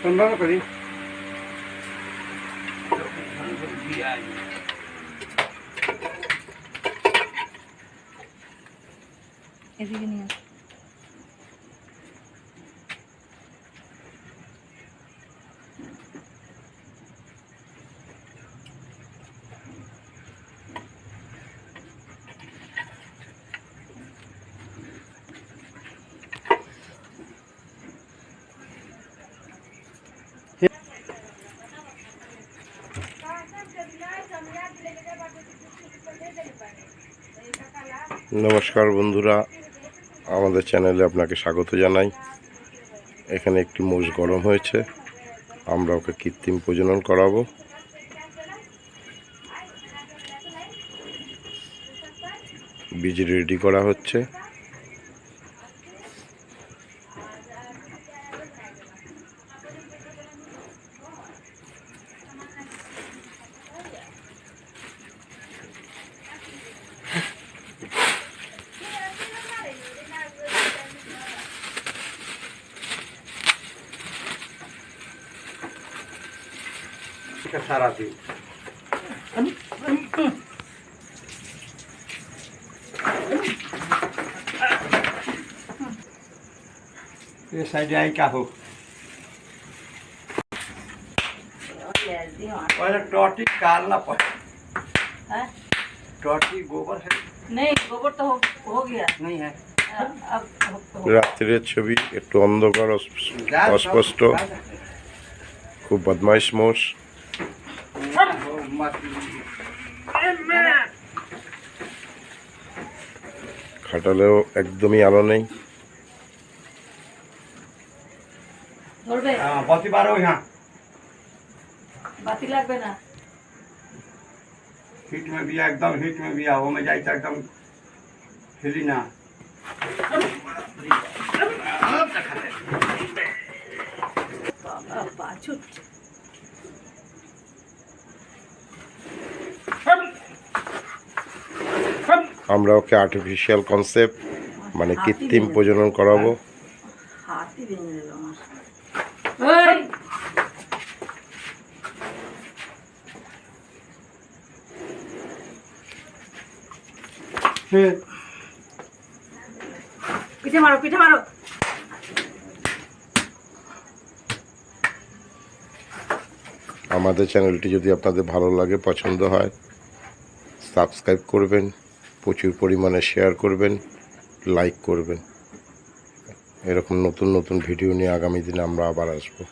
সম্ভব করি এদিকে নিয়ে নমস্কার বন্ধুরা, আমাদের চ্যানেলে আপনাকে স্বাগত জানাই। এখানে একটি মোষ গরম হয়েছে, আমরা ওকে কৃত্রিম প্রজনন করাবো। বীজ রেডি করা হচ্ছে। সারাদিন ये साइड आई क्या हो और टोटी कालना पड़े टोटी गोबर है नहीं, गोबर तो हो गया नहीं है अब রাত্রের ছবি, একটু অন্ধকার, অস্পষ্ট, খুব বদমাইশ মোষ। খাটালেও একদমই আলো নেই। ধরবে बाती बारो यहाँ বাতি লাগবে না। हिट में भी एकदम हिट में भी वो में जाए एकदम हिली ना বাবা বাছুর আমরা ওকে আর্টিফিশিয়াল কনসেপ্ট মানে কৃত্রিম প্রজনন করাবো। হাতই ভেঙে দিল আমার। পিঠে মারো পিঠে মারো। আমাদের চ্যানেলটি যদি আপনাদের ভালো লাগে, পছন্দ হয়, সাবস্ক্রাইব করবেন, প্রচুর পরিমাণে শেয়ার করবেন, লাইক করবেন। এরকম নতুন নতুন ভিডিও নিয়ে আগামী দিনে আমরা আবার আসবো।